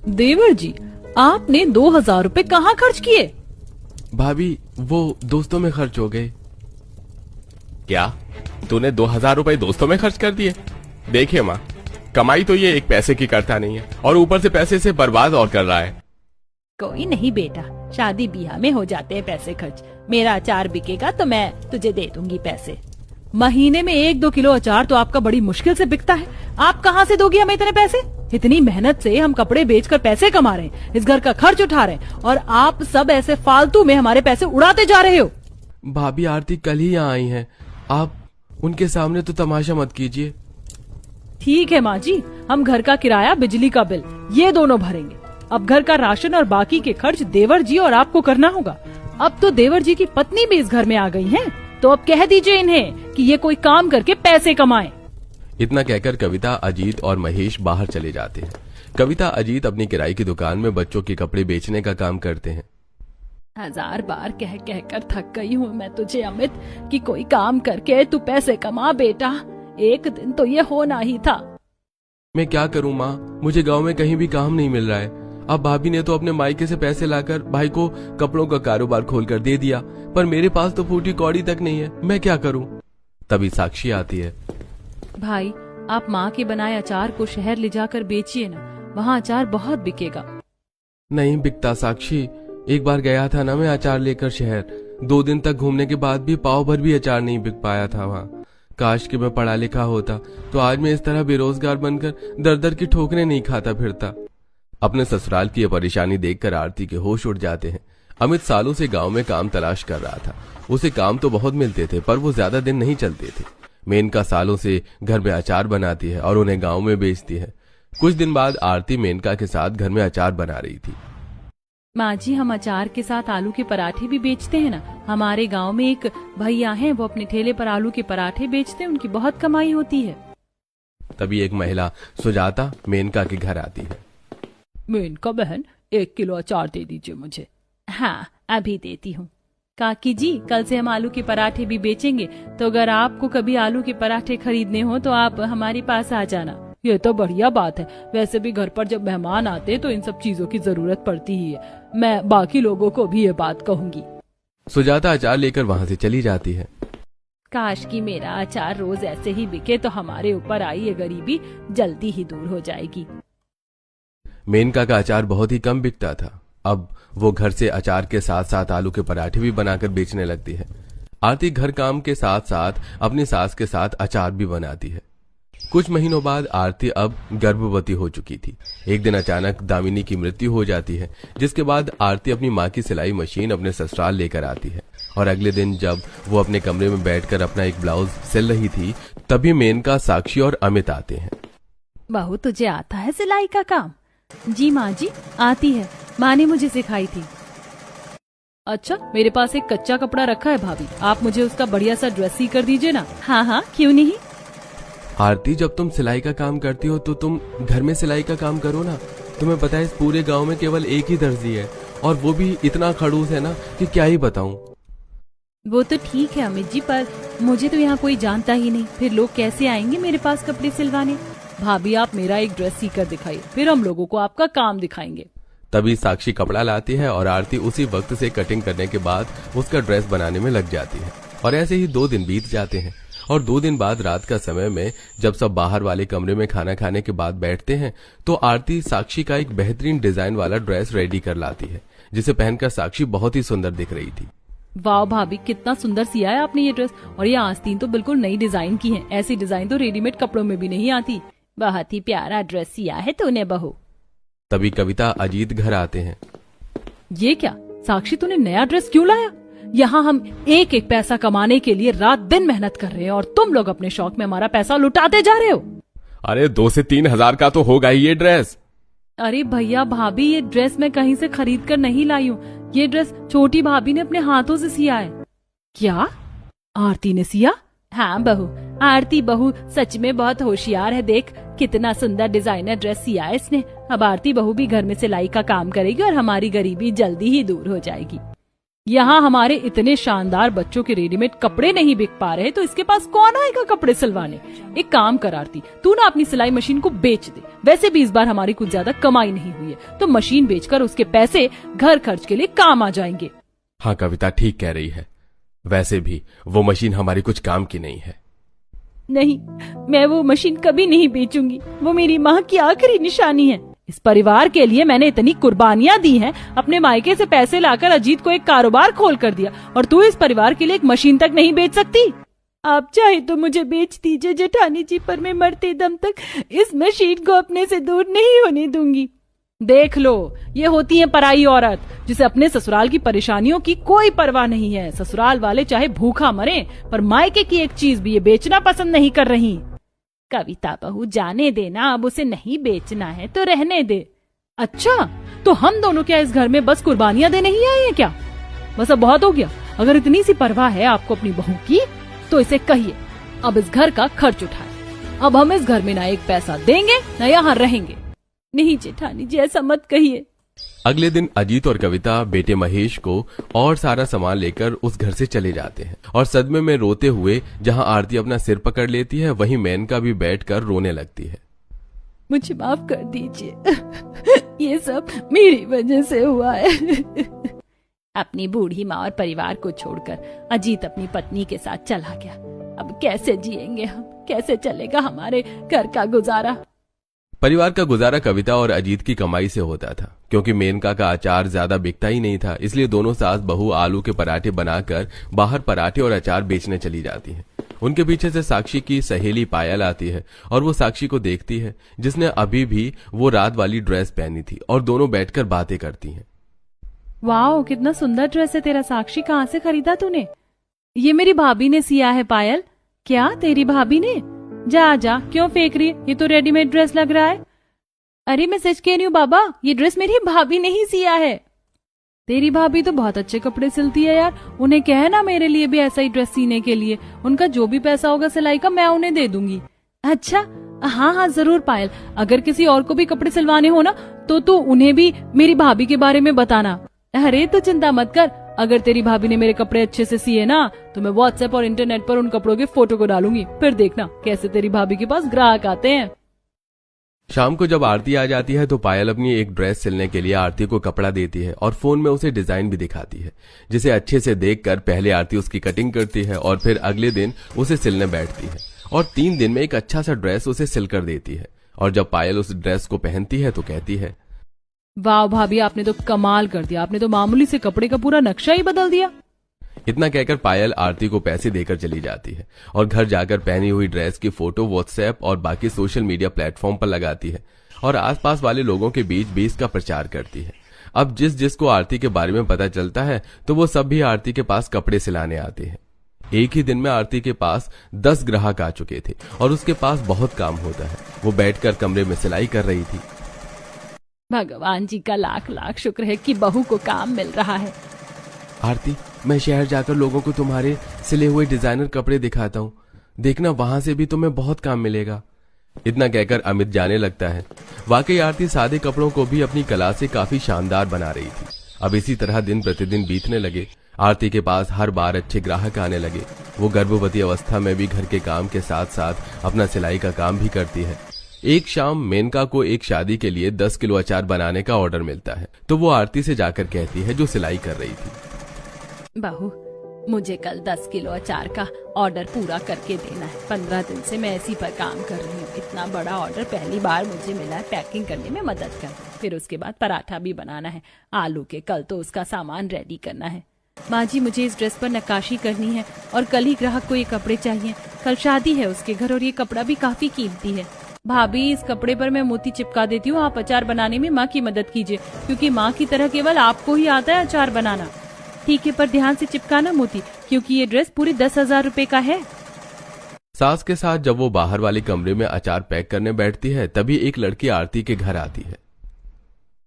देवर जी, आपने 2,000 रुपए कहाँ खर्च किए? भाभी, वो दोस्तों में खर्च हो गए। क्या तूने 2,000 रुपए दोस्तों में खर्च कर दिए? देखिए माँ, कमाई तो ये एक पैसे की करता नहीं है और ऊपर से पैसे से बर्बाद और कर रहा है। कोई नहीं बेटा, शादी ब्याह में हो जाते हैं पैसे खर्च। मेरा अचार बिकेगा तो मैं तुझे दे दूंगी पैसे। महीने में 1-2 किलो अचार तो आपका बड़ी मुश्किल से बिकता है। आप कहाँ से दोगी हमें इतने पैसे? इतनी मेहनत से हम कपड़े बेचकर पैसे कमा रहे हैं, इस घर का खर्च उठा रहे हैं, और आप सब ऐसे फालतू में हमारे पैसे उड़ाते जा रहे हो। भाभी, आरती कल ही यहाँ आई हैं, आप उनके सामने तो तमाशा मत कीजिए। ठीक है माँ जी, हम घर का किराया, बिजली का बिल ये दोनों भरेंगे। अब घर का राशन और बाकी के खर्च देवर जी और आपको करना होगा। अब तो देवर जी की पत्नी भी इस घर में आ गई है, तो अब कह दीजिए इन्हें कि ये कोई काम करके पैसे कमाएं। इतना कहकर कविता, अजीत और महेश बाहर चले जाते हैं। कविता, अजीत अपनी किराए की दुकान में बच्चों के कपड़े बेचने का काम करते हैं। 1000 बार कह कह कर थक गई हूँ मैं तुझे अमित, कि कोई काम करके तू पैसे कमा बेटा। एक दिन तो ये होना ही था। मैं क्या करूं माँ, मुझे गांव में कहीं भी काम नहीं मिल रहा है। अब भाभी ने तो अपने मायके से पैसे लाकर भाई को कपड़ों का कारोबार खोलकर दे दिया, पर मेरे पास तो फूटी कौड़ी तक नहीं है। मैं क्या करूं? तभी साक्षी आती है। भाई, आप माँ के बनाए अचार को शहर ले जाकर बेचिए ना, वहाँ अचार बहुत बिकेगा। नहीं बिकता साक्षी, एक बार गया था ना मैं अचार लेकर शहर, 2 दिन तक घूमने के बाद भी पाव भर भी अचार नहीं बिक पाया था वहाँ। काश कि मैं पढ़ा लिखा होता तो आज मैं इस तरह बेरोजगार बनकर दर दर की ठोकरें नहीं खाता फिरता। अपने ससुराल की यह परेशानी देखकर आरती के होश उड़ जाते हैं। अमित सालों से गांव में काम तलाश कर रहा था। उसे काम तो बहुत मिलते थे, पर वो ज्यादा दिन नहीं चलते थे। मेनका सालों से घर में अचार बनाती है और उन्हें गांव में बेचती है। कुछ दिन बाद आरती मेनका के साथ घर में अचार बना रही थी। माँ जी, हम अचार के साथ आलू के पराठे भी बेचते हैं ना। हमारे गांव में एक भैया हैं, वो अपने ठेले पर आलू के पराठे बेचते हैं, उनकी बहुत कमाई होती है। तभी एक महिला सुजाता मेनका के घर आती है। मेनका बहन, 1 किलो अचार दे दीजिए मुझे। हाँ, अभी देती हूँ। काकी जी, कल से हम आलू के पराठे भी बेचेंगे, तो अगर आपको कभी आलू के पराठे खरीदने हो तो आप हमारे पास आ जाना। ये तो बढ़िया बात है। वैसे भी घर पर जब मेहमान आते हैं तो इन सब चीजों की जरूरत पड़ती ही है। मैं बाकी लोगों को भी ये बात कहूंगी। सुजाता अचार लेकर वहाँ से चली जाती है। काश कि मेरा अचार रोज ऐसे ही बिके तो हमारे ऊपर आई ये गरीबी जल्दी ही दूर हो जाएगी। मेनका का अचार बहुत ही कम बिकता था। अब वो घर से अचार के साथ साथ आलू के पराठे भी बनाकर बेचने लगती है। आरती घर काम के साथ साथ अपनी सास के साथ अचार भी बनाती है। कुछ महीनों बाद आरती अब गर्भवती हो चुकी थी। एक दिन अचानक दामिनी की मृत्यु हो जाती है, जिसके बाद आरती अपनी माँ की सिलाई मशीन अपने ससुराल लेकर आती है। और अगले दिन जब वो अपने कमरे में बैठकर अपना एक ब्लाउज सिल रही थी, तभी मेनका, साक्षी और अमित आते हैं। बहू, तुझे आता है सिलाई का काम? जी माँ जी, आती है, माँ ने मुझे सिखाई थी। अच्छा, मेरे पास एक कच्चा कपड़ा रखा है भाभी, आप मुझे उसका बढ़िया सा ड्रेस सी कर दीजिए ना। हाँ हाँ, क्यों नहीं। आरती, जब तुम सिलाई का काम करती हो तो तुम घर में सिलाई का काम करो ना। तुम्हें पता है इस पूरे गांव में केवल एक ही दर्जी है, और वो भी इतना खड़ूस है ना कि क्या ही बताऊं। वो तो ठीक है अमित जी, पर मुझे तो यहाँ कोई जानता ही नहीं, फिर लोग कैसे आएंगे मेरे पास कपड़े सिलवाने। भाभी, आप मेरा एक ड्रेस सी कर दिखाइए, फिर हम लोगों को आपका काम दिखाएंगे। तभी साक्षी कपड़ा लाती है और आरती उसी वक्त से कटिंग करने के बाद उसका ड्रेस बनाने में लग जाती है। और ऐसे ही 2 दिन बीत जाते हैं। और 2 दिन बाद रात का समय में जब सब बाहर वाले कमरे में खाना खाने के बाद बैठते हैं, तो आरती साक्षी का एक बेहतरीन डिजाइन वाला ड्रेस रेडी कर लाती है, जिसे पहनकर साक्षी बहुत ही सुंदर दिख रही थी। वाह भाभी, कितना सुंदर सिया है आपने ये ड्रेस, और ये आस्तीन तो बिल्कुल नई डिजाइन की है। ऐसी डिजाइन तो रेडीमेड कपड़ों में भी नहीं आती। बहुत ही प्यारा ड्रेस सिया है तूने बहू। तभी कविता, अजीत घर आते हैं। ये क्या साक्षी, तूने नया ड्रेस क्यों लाया? यहाँ हम एक एक पैसा कमाने के लिए रात दिन मेहनत कर रहे हैं, और तुम लोग अपने शौक में हमारा पैसा लुटाते जा रहे हो। अरे 2 से 3 हजार का तो होगा ही ये ड्रेस। अरे भैया भाभी, ये ड्रेस मैं कहीं से खरीद कर नहीं लाई हूँ। ये ड्रेस छोटी भाभी ने अपने हाथों से सिया है। क्या आरती ने सिया? हाँ बहू, आरती बहू सच में बहुत होशियार है। देख कितना सुंदर डिजाइनर ड्रेस सिया है इसने। अब आरती बहू भी घर में सिलाई का काम करेगी और हमारी गरीबी जल्दी ही दूर हो जाएगी। यहाँ हमारे इतने शानदार बच्चों के रेडीमेड कपड़े नहीं बिक पा रहे तो इसके पास कौन आएगा कपड़े सिलवाने। एक काम कर आरती, तू ना अपनी सिलाई मशीन को बेच दे। वैसे भी इस बार हमारी कुछ ज्यादा कमाई नहीं हुई है, तो मशीन बेचकर उसके पैसे घर खर्च के लिए काम आ जाएंगे। हाँ कविता ठीक कह रही है, वैसे भी वो मशीन हमारी कुछ काम की नहीं है। नहीं, मैं वो मशीन कभी नहीं बेचूंगी। वो मेरी माँ की आखिरी निशानी है। इस परिवार के लिए मैंने इतनी कुर्बानियां दी हैं। अपने मायके से पैसे लाकर अजीत को एक कारोबार खोल कर दिया, और तू इस परिवार के लिए एक मशीन तक नहीं बेच सकती। आप चाहे तो मुझे बेच दीजिए जेठानी जी, पर मैं मरते दम तक इस मशीन को अपने से दूर नहीं होने दूंगी। देख लो, ये होती है पराई औरत, जिसे अपने ससुराल की परेशानियों की कोई परवाह नहीं है। ससुराल वाले चाहे भूखा मरे, पर मायके की एक चीज भी ये बेचना पसंद नहीं कर रही। कविता बहू जाने देना, अब उसे नहीं बेचना है तो रहने दे। अच्छा, तो हम दोनों क्या इस घर में बस कुर्बानियां देने ही आए हैं क्या? बस अब बहुत हो गया। अगर इतनी सी परवाह है आपको अपनी बहू की, तो इसे कहिए अब इस घर का खर्च उठाए। अब हम इस घर में ना एक पैसा देंगे ना यहाँ रहेंगे। नहीं जेठानी जी, ऐसा मत कहिए। अगले दिन अजीत और कविता बेटे महेश को और सारा सामान लेकर उस घर से चले जाते हैं, और सदमे में रोते हुए जहां आरती अपना सिर पकड़ लेती है, वहीं मेनका भी बैठकर रोने लगती है। मुझे माफ कर दीजिए, ये सब मेरी वजह से हुआ है। अपनी बूढ़ी माँ और परिवार को छोड़कर अजीत अपनी पत्नी के साथ चला गया। अब कैसे जिएंगे हम, कैसे चलेगा हमारे घर का गुजारा? परिवार का गुजारा कविता और अजीत की कमाई से होता था, क्योंकि मेनका का अचार ज्यादा बिकता ही नहीं था। इसलिए दोनों सास बहू आलू के पराठे बनाकर बाहर पराठे और अचार बेचने चली जाती हैं। उनके पीछे से साक्षी की सहेली पायल आती है, और वो साक्षी को देखती है, जिसने अभी भी वो रात वाली ड्रेस पहनी थी, और दोनों बैठकर बातें करती हैं। वाह, कितना सुंदर ड्रेस है तेरा साक्षी, कहाँ से खरीदा तूने? ये मेरी भाभी ने सिया है पायल। क्या तेरी भाभी ने? जा जा, क्यों फेंक रही है? ये तो रेडीमेड ड्रेस लग रहा है। अरे मैं सच कह रही हूँ बाबा, ये ड्रेस मेरी भाभी ने ही सिया है। तेरी भाभी तो बहुत अच्छे कपड़े सिलती है यार, उन्हें कहे ना मेरे लिए भी ऐसा ही ड्रेस सीने के लिए। उनका जो भी पैसा होगा सिलाई का मैं उन्हें दे दूंगी। अच्छा, हाँ हाँ जरूर पायल, अगर किसी और को भी कपड़े सिलवाने हो ना तो तू उन्हें भी मेरी भाभी के बारे में बताना। अरे तो चिंता मत कर, अगर तेरी भाभी ने मेरे कपड़े अच्छे से सिए ना तो मैं व्हाट्सएप और इंटरनेट पर उन कपड़ों के फोटो को डालूंगी, फिर देखना कैसे तेरी भाभी के पास ग्राहक आते हैं। शाम को जब आरती आ जाती है तो पायल अपनी एक ड्रेस सिलने के लिए आरती को कपड़ा देती है, और फोन में उसे डिजाइन भी दिखाती है, जिसे अच्छे से देखकर पहले आरती उसकी कटिंग करती है, और फिर अगले दिन उसे सिलने बैठती है, और 3 दिन में एक अच्छा सा ड्रेस उसे सिल कर देती है। और जब पायल उस ड्रेस को पहनती है तो कहती है, वाह भाभी, आपने तो कमाल कर दिया, आपने तो मामूली से कपड़े का पूरा नक्शा ही बदल दिया। इतना कहकर पायल आरती को पैसे देकर चली जाती है, और घर जाकर पहनी हुई ड्रेस की फोटो व्हाट्सएप और बाकी सोशल मीडिया प्लेटफॉर्म पर लगाती है, और आसपास वाले लोगों के बीच भी इसका प्रचार करती है। अब जिसको आरती के बारे में पता चलता है तो वो सब भी आरती के पास कपड़े सिलाने आते हैं। एक ही दिन में आरती के पास 10 ग्राहक आ चुके थे, और उसके पास बहुत काम होता है। वो बैठकर कमरे में सिलाई कर रही थी। भगवान जी का लाख लाख शुक्र है कि बहू को काम मिल रहा है। आरती, मैं शहर जाकर लोगों को तुम्हारे सिले हुए डिजाइनर कपड़े दिखाता हूँ, देखना वहां से भी तुम्हें बहुत काम मिलेगा। इतना कहकर अमित जाने लगता है। वाकई आरती सादे कपड़ों को भी अपनी कला से काफी शानदार बना रही थी। अब इसी तरह दिन प्रतिदिन बीतने लगे। आरती के पास हर बार अच्छे ग्राहक आने लगे। वो गर्भवती अवस्था में भी घर के काम के साथ साथ अपना सिलाई का काम भी करती है। एक शाम मेनका को एक शादी के लिए 10 किलो अचार बनाने का ऑर्डर मिलता है, तो वो आरती से जाकर कहती है, जो सिलाई कर रही थी, बहू मुझे कल 10 किलो अचार का ऑर्डर पूरा करके देना है। 15 दिन से मैं इसी पर काम कर रही हूँ। इतना बड़ा ऑर्डर पहली बार मुझे मिला है। पैकिंग करने में मदद कर, फिर उसके बाद पराठा भी बनाना है आलू के। कल तो उसका सामान रेडी करना है। माँ जी, मुझे इस ड्रेस पर नक्काशी करनी है और कल ही ग्राहक को ये कपड़े चाहिए। कल शादी है उसके घर और ये कपड़ा भी काफी कीमती है। भाभी, इस कपड़े पर मैं मोती चिपका देती हूँ, आप अचार बनाने में माँ की मदद कीजिए, क्योंकि माँ की तरह केवल आपको ही आता है अचार बनाना। ठीक है, पर ध्यान से चिपकाना मोती, क्योंकि ये ड्रेस पूरे 10,000 रुपए का है। सास के साथ जब वो बाहर वाले कमरे में अचार पैक करने बैठती है, तभी एक लड़की आरती के घर आती है।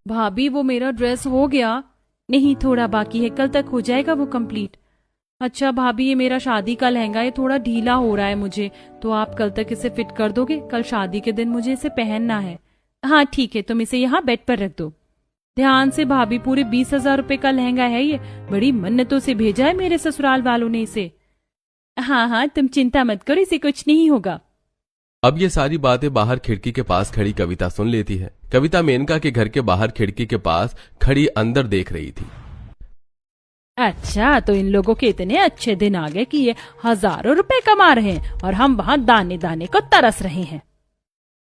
भाभी, वो मेरा ड्रेस हो गया? नहीं, थोड़ा बाकी है, कल तक हो जाएगा वो कंप्लीट। अच्छा भाभी, ये मेरा शादी का लहंगा है, थोड़ा ढीला हो रहा है मुझे, तो आप कल तक इसे फिट कर दोगे? कल शादी के दिन मुझे इसे पहनना है। हाँ ठीक है, तुम इसे यहाँ बेड पर रख दो। ध्यान से भाभी, पूरे 20,000 रुपए का लहंगा है ये। बड़ी मन्नतों से भेजा है मेरे ससुराल वालों ने इसे। हाँ हाँ, तुम चिंता मत करो, इसे कुछ नहीं होगा। अब ये सारी बातें बाहर खिड़की के पास खड़ी कविता सुन लेती है। कविता मेनका के घर के बाहर खिड़की के पास खड़ी अंदर देख रही थी। अच्छा, तो इन लोगों के इतने अच्छे दिन आ गए कि ये हजारों रुपए कमा रहे हैं और हम वहाँ दाने दाने को तरस रहे हैं।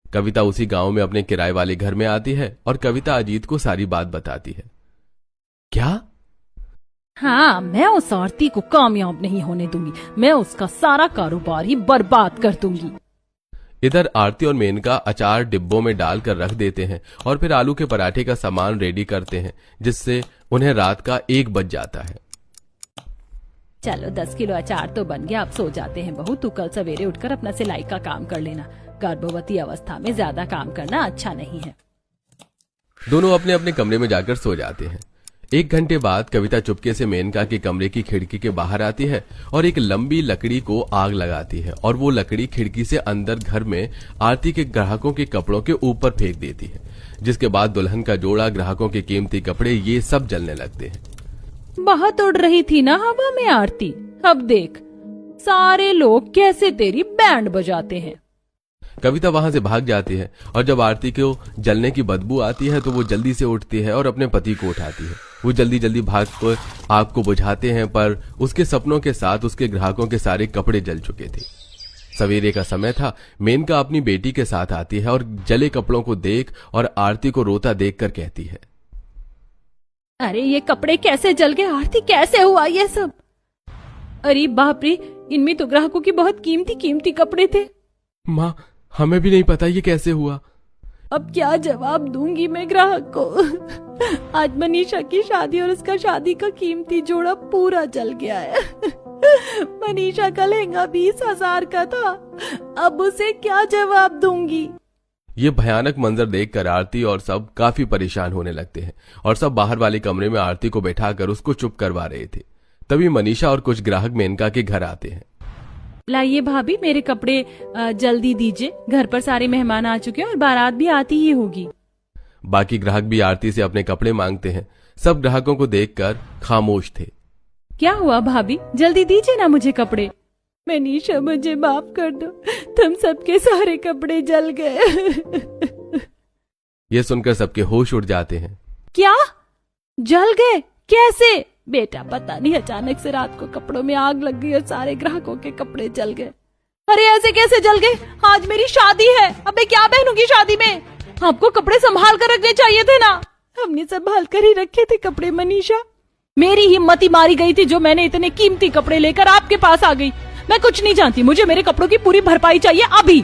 कविता उसी गांव में अपने किराए वाले घर में आती है और कविता अजीत को सारी बात बताती है। क्या? हाँ, मैं उस आरती को कामयाब नहीं होने दूंगी। मैं उसका सारा कारोबार ही बर्बाद कर दूंगी। इधर आरती और मेनका अचार डिब्बों में डालकर रख देते हैं और फिर आलू के पराठे का सामान रेडी करते हैं, जिससे उन्हें रात का 1 बज जाता है। चलो 10 किलो अचार तो बन गया, अब सो जाते हैं बहू। तू कल सवेरे उठकर अपना सिलाई का काम कर लेना। गर्भवती अवस्था में ज्यादा काम करना अच्छा नहीं है। दोनों अपने अपने कमरे में जाकर सो जाते हैं। 1 घंटे बाद कविता चुपके से मेनका के कमरे की खिड़की के बाहर आती है और एक लंबी लकड़ी को आग लगाती है और वो लकड़ी खिड़की से अंदर घर में आरती के ग्राहकों के कपड़ों के ऊपर फेंक देती है, जिसके बाद दुल्हन का जोड़ा, ग्राहकों के कीमती कपड़े, ये सब जलने लगते हैं। बहुत उड़ रही थी ना हवा में आरती, अब देख सारे लोग कैसे तेरी बैंड बजाते हैं। कविता वहां से भाग जाती है और जब आरती को जलने की बदबू आती है तो वो जल्दी से उठती है और अपने पति को उठाती है। वो जल्दी जल्दी भाग कर आग को बुझाते हैं, पर उसके सपनों के साथ उसके ग्राहकों के सारे कपड़े जल चुके थे। सवेरे का समय था। मेनका अपनी बेटी के साथ आती है और जले कपड़ों को देख और आरती को रोता देखकर कहती है, अरे ये कपड़े कैसे जल गए आरती, कैसे हुआ ये सब? अरे बाप रे, इनमें तो ग्राहकों के बहुत कीमती कीमती कपड़े थे। माँ, हमें भी नहीं पता ये कैसे हुआ। अब क्या जवाब दूंगी मैं ग्राहक को? आज मनीषा की शादी और उसका शादी का कीमती जोड़ा पूरा जल गया है। मनीषा का लहंगा 20,000 का था, अब उसे क्या जवाब दूंगी? ये भयानक मंजर देखकर आरती और सब काफी परेशान होने लगते हैं और सब बाहर वाले कमरे में आरती को बैठाकर उसको चुप करवा रहे थे। तभी मनीषा और कुछ ग्राहक मेनका के घर आते हैं। लाइए भाभी, मेरे कपड़े जल्दी दीजिए, घर पर सारे मेहमान आ चुके हैं और बारात भी आती ही होगी। बाकी ग्राहक भी आरती से अपने कपड़े मांगते हैं। सब ग्राहकों को देखकर खामोश थे। क्या हुआ भाभी, जल्दी दीजिए ना मुझे कपड़े। मनीषा, मुझे माफ कर दो, तुम सबके सारे कपड़े जल गए। ये सुनकर सबके होश उड़ जाते हैं। क्या जल गए? कैसे? बेटा पता नहीं, अचानक से रात को कपड़ों में आग लग गई और सारे ग्राहकों के कपड़े जल गए। अरे ऐसे कैसे जल गए? आज मेरी शादी है, अब मैं क्या पहनूंगी शादी में? आपको कपड़े संभाल कर रखने चाहिए थे ना। हमने संभाल कर ही रखे थे कपड़े मनीषा। मेरी हिम्मत ही मारी गई थी जो मैंने इतने कीमती कपड़े लेकर आपके पास आ गई। मैं कुछ नहीं जानती, मुझे मेरे कपड़ों की पूरी भरपाई चाहिए अभी।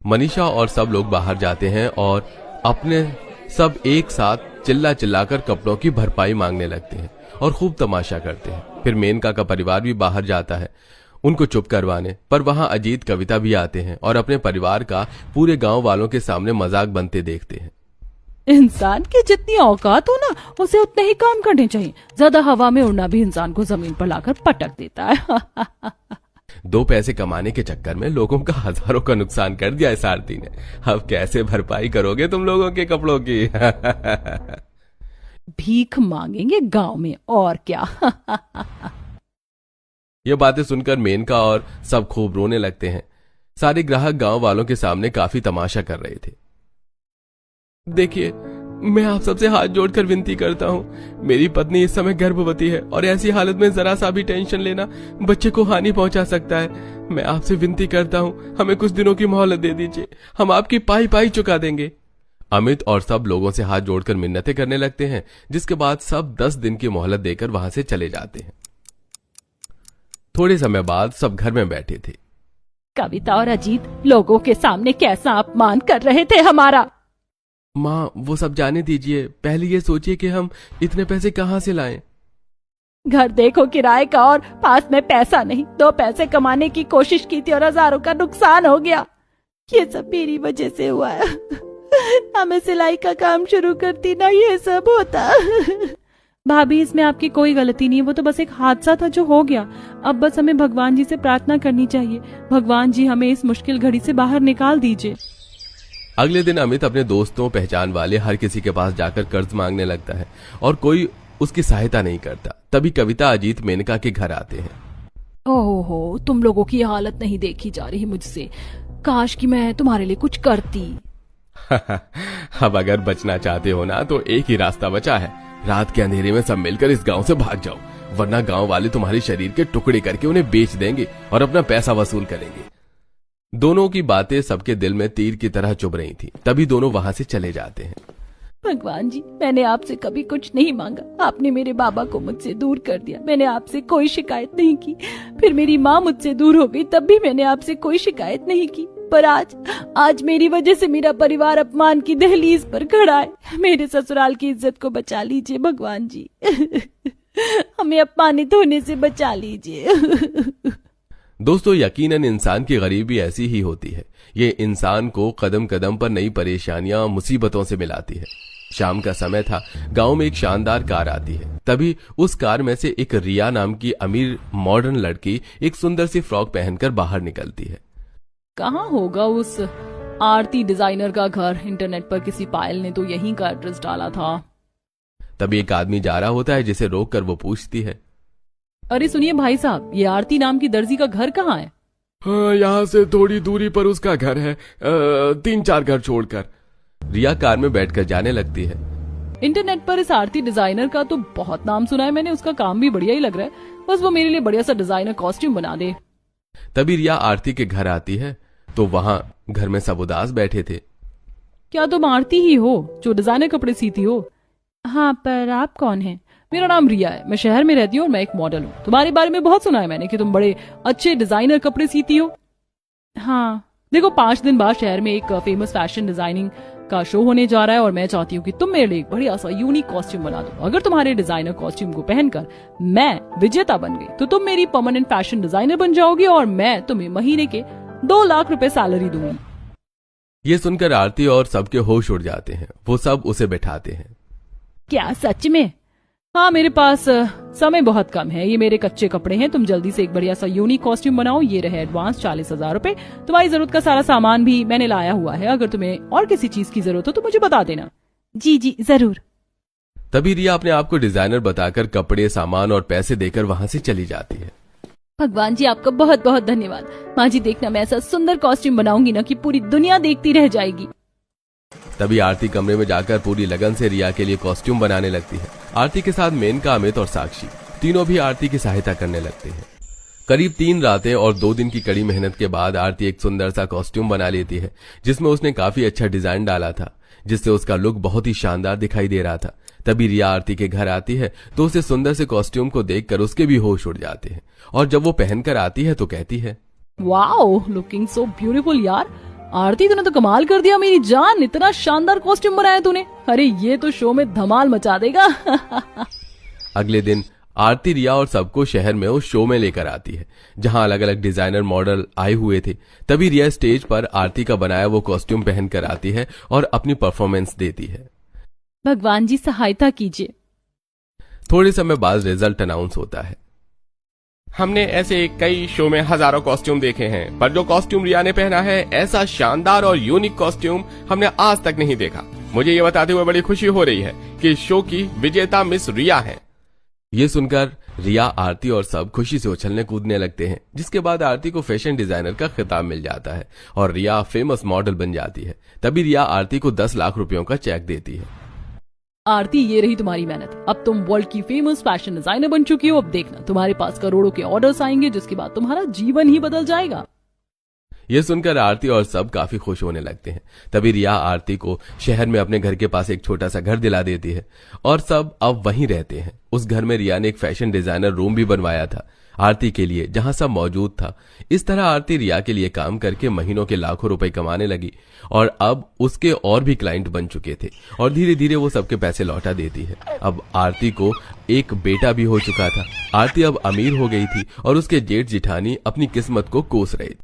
मनीषा और सब लोग बाहर जाते हैं और अपने सब एक साथ चिल्ला चिल्लाकर कपड़ों की भरपाई मांगने लगते हैं और खूब तमाशा करते हैं। फिर मेनका का परिवार भी बाहर जाता है उनको चुप करवाने, पर वहां अजीत, कविता भी आते हैं और अपने परिवार का पूरे गांव वालों के सामने मजाक बनते देखते हैं। इंसान की जितनी औकात हो ना, उसे उतने ही काम करने चाहिए। ज्यादा हवा में उड़ना भी इंसान को जमीन पर लाकर पटक देता है। 2 पैसे कमाने के चक्कर में लोगों का हजारों का नुकसान कर दिया इस आरती ने। अब कैसे भरपाई करोगे तुम लोगों के कपड़ों की? भीख मांगेंगे गांव में, और क्या। ये बातें सुनकर मेनका और सब खूब रोने लगते हैं। सारे ग्राहक गांव वालों के सामने काफी तमाशा कर रहे थे। देखिए, मैं आप सबसे हाथ जोड़कर विनती करता हूँ, मेरी पत्नी इस समय गर्भवती है और ऐसी हालत में जरा सा भी टेंशन लेना बच्चे को हानि पहुंचा सकता है। मैं आपसे विनती करता हूँ, हमें कुछ दिनों की मोहलत दे दीजिए, हम आपकी पाई पाई चुका देंगे। अमित और सब लोगों से हाथ जोड़कर मिन्नतें करने लगते हैं, जिसके बाद सब 10 दिन की मोहलत देकर वहां से चले जाते हैं। थोड़े समय बाद सब घर में बैठे थे। कविता और अजीत लोगों के सामने कैसा अपमान कर रहे थे हमारा। माँ, वो सब जाने दीजिए, पहले ये सोचिए कि हम इतने पैसे कहाँ से लाएं। घर देखो किराए का और पास में पैसा नहीं। 2 पैसे कमाने की कोशिश की थी और हजारों का नुकसान हो गया। ये सब मेरी वजह से हुआ है। मैं सिलाई का काम शुरू करती ना, ये सब होता। भाभी, इसमें आपकी कोई गलती नहीं है, वो तो बस एक हादसा था जो हो गया। अब बस हमें भगवान जी से प्रार्थना करनी चाहिए, भगवान जी हमें इस मुश्किल घड़ी से बाहर निकाल दीजिए। अगले दिन अमित अपने दोस्तों पहचान वाले हर किसी के पास जाकर कर्ज मांगने लगता है और कोई उसकी सहायता नहीं करता। तभी कविता, अजीत, मेनका के घर आते हैं। ओहो, तुम लोगों की हालत नहीं देखी जा रही मुझसे। काश कि मैं तुम्हारे लिए कुछ करती। अब अगर बचना चाहते हो ना तो एक ही रास्ता बचा है, रात के अंधेरे में सब मिलकर इस गांव से भाग जाओ, वरना गांव वाले तुम्हारे शरीर के टुकड़े करके उन्हें बेच देंगे और अपना पैसा वसूल करेंगे। दोनों की बातें सबके दिल में तीर की तरह चुभ रही थी। तभी दोनों वहां से चले जाते हैं। भगवान जी, मैंने आपसे कभी कुछ नहीं मांगा, आपने मेरे बाबा को मुझसे दूर कर दिया। मैंने आपसे कोई शिकायत नहीं की। फिर मेरी माँ मुझसे दूर हो गई, तब भी मैंने आपसे कोई शिकायत नहीं की। पर आज मेरी वजह से मेरा परिवार अपमान की दहलीज पर खड़ा है। मेरे ससुराल की इज्जत को बचा लीजिए भगवान जी। हमें अपमानित होने से बचा लीजिए। दोस्तों, यकीनन इंसान की गरीबी ऐसी ही होती है। ये इंसान को कदम कदम पर नई परेशानियां, मुसीबतों से मिलाती है। शाम का समय था। गांव में एक शानदार कार आती है। तभी उस कार में से एक रिया नाम की अमीर मॉडर्न लड़की एक सुंदर सी फ्रॉक पहनकर बाहर निकलती है। कहाँ होगा उस आरती डिजाइनर का घर? इंटरनेट पर किसी पायल ने तो यहीं का एड्रेस डाला था। तभी एक आदमी जा रहा होता है, जिसे रोककर वो पूछती है, अरे सुनिए भाई साहब, ये आरती नाम की दर्जी का घर कहाँ है? हाँ, यहाँ से थोड़ी दूरी पर उसका घर है, 3-4 घर छोड़कर। रिया कार में बैठकर जाने लगती है। इंटरनेट पर इस आरती डिजाइनर का तो बहुत नाम सुना है मैंने। उसका काम भी बढ़िया ही लग रहा है। बस वो मेरे लिए बढ़िया सा डिजाइनर कॉस्ट्यूम बना दे। तभी रिया आरती के घर आती है तो वहां घर में सब उदास बैठे थे। क्या तुम आरती ही हो जो डिजाइनर कपड़े सीती हो? हाँ, पर आप कौन हैं? मेरा नाम रिया है, मैं शहर में रहती हूँ और मैं एक मॉडल हूँ। तुम्हारे बारे में बहुत सुना है मैंने कि तुम बड़े अच्छे डिजाइनर कपड़े सीती हो। हाँ, देखो 5 दिन बाद शहर में एक फेमस फैशन डिजाइनिंग का शो होने जा रहा है और मैं चाहती हूँ कि तुम मेरे लिए एक बढ़िया सा यूनिक कॉस्ट्यूम बना दो। अगर तुम्हारे डिजाइनर कॉस्ट्यूम को पहनकर मैं विजेता बन गई तो तुम मेरी परमानेंट फैशन डिजाइनर बन जाओगी और मैं तुम्हें महीने के 2 लाख रुपए सैलरी दूंगी। ये सुनकर आरती और सबके होश उड़ जाते हैं। वो सब उसे बैठाते हैं। क्या सच में? हाँ, मेरे पास समय बहुत कम है। ये मेरे कच्चे कपड़े हैं। तुम जल्दी से एक बढ़िया सा यूनिक कॉस्ट्यूम बनाओ। ये रहे एडवांस 40,000 रुपए। तुम्हारी जरूरत का सारा सामान भी मैंने लाया हुआ है। अगर तुम्हें और किसी चीज की जरूरत हो तो मुझे बता देना। जी जी जरूर। तभी रिया अपने आप को डिजाइनर बताकर कपड़े, सामान और पैसे देकर वहां से चली जाती है। भगवान जी, आपका बहुत बहुत धन्यवाद। माँ जी, देखना मैं ऐसा सुंदर कॉस्ट्यूम बनाऊंगी ना कि पूरी दुनिया देखती रह जाएगी। तभी आरती कमरे में जाकर पूरी लगन से रिया के लिए कॉस्ट्यूम बनाने लगती है। आरती के साथ मेनका, अमित और साक्षी तीनों भी आरती की सहायता करने लगते हैं। करीब 3 रातें और 2 दिन की कड़ी मेहनत के बाद आरती एक सुंदर सा कॉस्ट्यूम बना लेती है, जिसमें उसने काफी अच्छा डिजाइन डाला था, जिससे उसका लुक बहुत ही शानदार दिखाई दे रहा था। तभी रिया आरती के घर आती है तो उसे सुंदर से कॉस्ट्यूम को देखकर उसके भी होश उड़ जाते हैं और जब वो पहनकर आती है तो कहती है, वाओ, लुकिंग सो ब्यूटीफुल यार। आरती, तूने तो कमाल कर दिया मेरी जान। इतना शानदार कॉस्ट्यूम बनाया तूने। अरे ये तो शो में धमाल मचा देगा। अगले दिन आरती रिया और सबको शहर में उस शो में लेकर आती है, जहां अलग अलग डिजाइनर मॉडल आए हुए थे। तभी रिया स्टेज पर आरती का बनाया वो कॉस्ट्यूम पहनकर आती है और अपनी परफॉर्मेंस देती है। भगवान जी सहायता कीजिए। थोड़े समय बाद रिजल्ट अनाउंस होता है। हमने ऐसे कई शो में हजारों कॉस्ट्यूम देखे हैं, पर जो कॉस्ट्यूम रिया ने पहना है, ऐसा शानदार और यूनिक कॉस्ट्यूम हमने आज तक नहीं देखा। मुझे ये बताते हुए बड़ी खुशी हो रही है कि इस शो की विजेता मिस रिया है। ये सुनकर रिया, आरती और सब खुशी से उछलने कूदने लगते हैं, जिसके बाद आरती को फैशन डिजाइनर का खिताब मिल जाता है और रिया फेमस मॉडल बन जाती है। तभी रिया आरती को 10 लाख रुपयों का चेक देती है। आरती, ये रही तुम्हारी मेहनत। अब तुम वर्ल्ड की फेमस फैशन डिजाइनर बन चुकी हो। अब देखना, तुम्हारे पास करोड़ों के ऑर्डर्स आएंगे, जिसके बाद तुम्हारा जीवन ही बदल जाएगा। ये सुनकर आरती और सब काफी खुश होने लगते हैं। तभी रिया आरती को शहर में अपने घर के पास एक छोटा सा घर दिला देती है और सब अब वहीं रहते हैं। उस घर में रिया ने एक फैशन डिजाइनर रूम भी बनवाया था आरती के लिए, जहां सब मौजूद था। इस तरह आरती रिया के लिए काम करके महीनों के लाखों रुपए कमाने लगी और अब उसके और भी क्लाइंट बन चुके थे और धीरे धीरे वो सबके पैसे लौटा देती है। अब आरती को एक बेटा भी हो चुका था। आरती अब अमीर हो गई थी और उसके जेठ जिठानी अपनी किस्मत को कोस रहे थे।